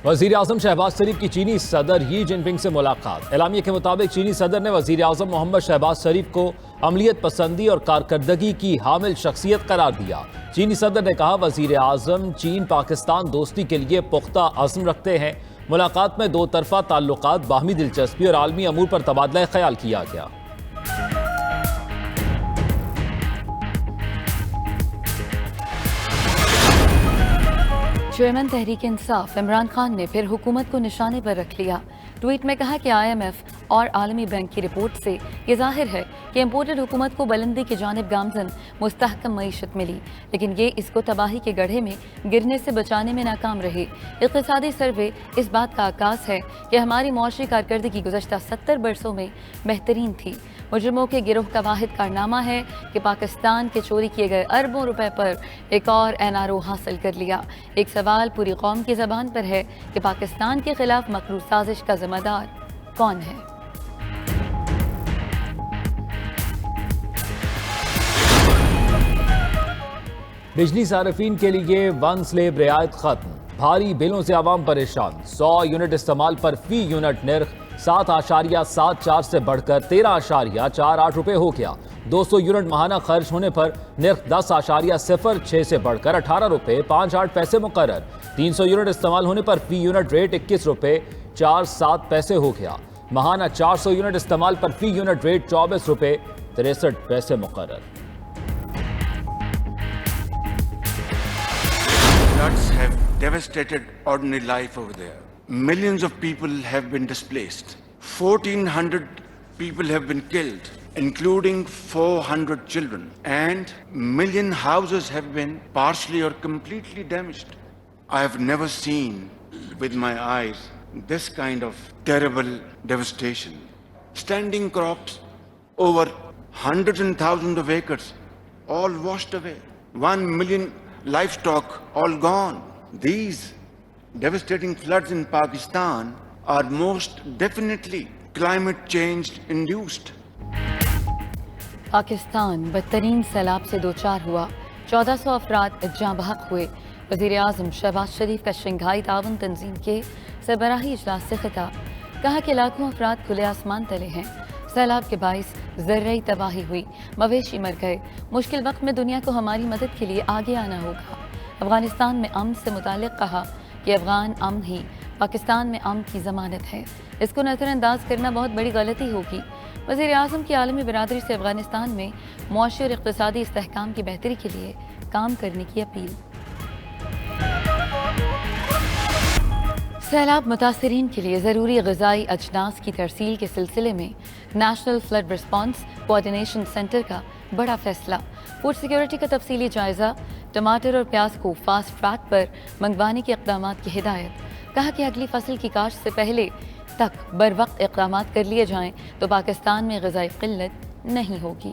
وزیر اعظم شہباز شریف کی چینی صدر ی جن پنگ سے ملاقات۔ اعلامیے کے مطابق چینی صدر نے وزیر اعظم محمد شہباز شریف کو عملیت پسندی اور کارکردگی کی حامل شخصیت قرار دیا۔ چینی صدر نے کہا وزیر اعظم چین پاکستان دوستی کے لیے پختہ عزم رکھتے ہیں۔ ملاقات میں دو طرفہ تعلقات، باہمی دلچسپی اور عالمی امور پر تبادلہ خیال کیا گیا۔ چیئرمین تحریک انصاف عمران خان نے پھر حکومت کو نشانے پر رکھ لیا۔ ٹویٹ میں کہا کہ IMF اور عالمی بینک کی رپورٹ سے یہ ظاہر ہے کہ امپورٹڈ حکومت کو بلندی کی جانب گامزن مستحکم معیشت ملی، لیکن یہ اس کو تباہی کے گڑھے میں گرنے سے بچانے میں ناکام رہے۔ اقتصادی سروے اس بات کا عکاس ہے کہ ہماری معاشی کارکردگی گزشتہ 70 برسوں میں بہترین تھی۔ مجرموں کے گروہ کا واحد کارنامہ ہے کہ پاکستان کے چوری کیے گئے اربوں روپے پر ایک اور NRO حاصل کر لیا۔ ایک سوال پوری قوم کی زبان پر ہے کہ پاکستان کے خلاف مکرو سازش کا ذمہ دار کون ہے؟ بجلی صارفین کے لیے ون سلیب رعایت ختم، بھاری بلوں سے عوام پریشان۔ 100 یونٹ استعمال پر فی یونٹ نرخ 7.74 سے بڑھ کر 13.48 روپے ہو گیا۔ 200 یونٹ ماہانہ خرچ ہونے پر نرخ 10.06 سے بڑھ کر 18 روپے 58 پیسے مقرر۔ 300 یونٹ استعمال ہونے پر فی یونٹ ریٹ 21 روپے 47 پیسے ہو گیا۔ ماہانہ 400 یونٹ استعمال پر فی یونٹ ریٹ 24 روپے 63 پیسے مقرر۔ Floods have devastated ordinary life over there. Millions of people have been displaced. 1,400 people have been killed, including 400 children. And million houses have been partially or completely damaged. I have never seen with my eyes this kind of terrible devastation. Standing crops over hundreds and thousands of acres, all washed away. 1 million livestock all gone. These devastating floods in Pakistan are most definitely climate change induced. Pakistan بدترین سیلاب سے دوچار ہوا، 1400 افراد جاں بحق ہوئے۔ وزیر اعظم شہباز شریف کا شنگھائی تعاون تنظیم کے سربراہی اجلاس سے خطاب، کہا کہ لاکھوں افراد کھلے آسمان تلے ہیں۔ سیلاب کے باعث زرعی تباہی ہوئی، مویشی مر گئے۔ مشکل وقت میں دنیا کو ہماری مدد کے لیے آگے آنا ہوگا۔ افغانستان میں امن سے متعلق کہا کہ افغان امن ہی پاکستان میں امن کی ضمانت ہے، اس کو نظر انداز کرنا بہت بڑی غلطی ہوگی۔ وزیر اعظم کی عالمی برادری سے افغانستان میں معاشی اور اقتصادی استحکام کی بہتری کے لیے کام کرنے کی اپیل۔ سیلاب متاثرین کے لیے ضروری غذائی اجناس کی ترسیل کے سلسلے میں national flood response coordination centre کا بڑا فیصلہ۔ فوڈ سیکیورٹی کا تفصیلی جائزہ، ٹماٹر اور پیاز کو فاسٹ ٹریک پر منگوانے کے اقدامات کی ہدایت۔ کہا کہ اگلی فصل کی کاشت سے پہلے تک بر وقت اقدامات کر لیے جائیں تو پاکستان میں غذائی قلت نہیں ہوگی۔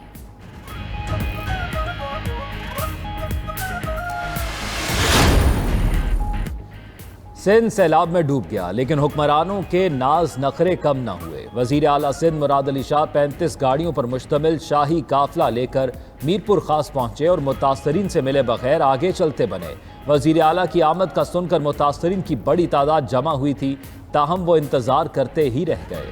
سندھ سیلاب میں ڈوب گیا، لیکن حکمرانوں کے ناز نخرے کم نہ ہوئے۔ وزیر اعلیٰ سندھ مراد علی شاہ 35 گاڑیوں پر مشتمل شاہی قافلہ لے کر میرپور خاص پہنچے اور متاثرین سے ملے بغیر آگے چلتے بنے۔ وزیر اعلیٰ کی آمد کا سن کر متاثرین کی بڑی تعداد جمع ہوئی تھی، تاہم وہ انتظار کرتے ہی رہ گئے۔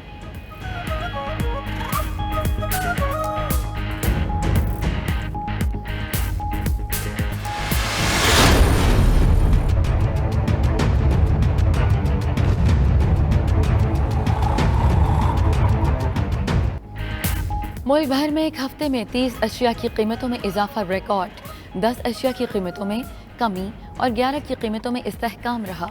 ملک بھر میں ایک ہفتے میں 30 اشیاء کی قیمتوں میں اضافہ ریکارڈ، 10 اشیاء کی قیمتوں میں کمی اور 11 کی قیمتوں میں استحکام رہا۔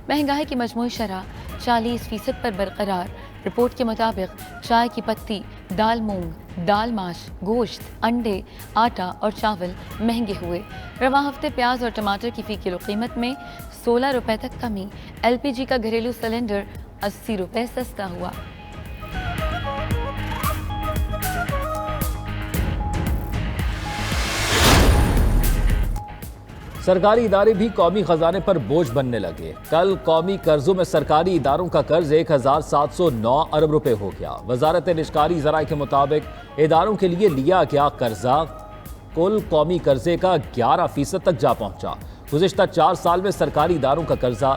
مہنگائی کی مجموعی شرح 40% پر برقرار۔ رپورٹ کے مطابق چائے کی پتی، دال مونگ، دال ماش، گوشت، انڈے، آٹا اور چاول مہنگے ہوئے۔ رواں ہفتے پیاز اور ٹماٹر کی فی کلو قیمت میں 16 روپے تک کمی۔ LPG کا گھریلو سلنڈر 80 روپے سستا ہوا۔ سرکاری ادارے بھی قومی خزانے پر بوجھ بننے لگے۔ کل قومی قرضوں میں سرکاری اداروں کا قرض 1709 ارب روپے ہو گیا۔ وزارت نشکاری ذرائع کے مطابق اداروں کے لیے لیا گیا قرضہ کل قومی قرضے کا 11% تک جا پہنچا۔ گزشتہ 4 سال میں سرکاری اداروں کا قرضہ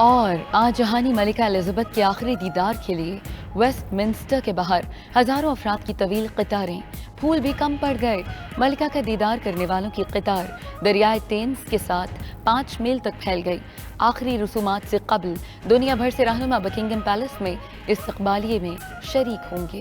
اور آج جہانی ملکہ الزبتھ کے آخری دیدار کے لیے ویسٹ منسٹر کے باہر ہزاروں افراد کی طویل قطاریں، پھول بھی کم پڑ گئے۔ ملکہ کا دیدار کرنے والوں کی قطار دریائے ٹیمز کے ساتھ 5 میل تک پھیل گئی۔ آخری رسومات سے قبل دنیا بھر سے رہنما بکنگم پیلس میں استقبالیے میں شریک ہوں گے۔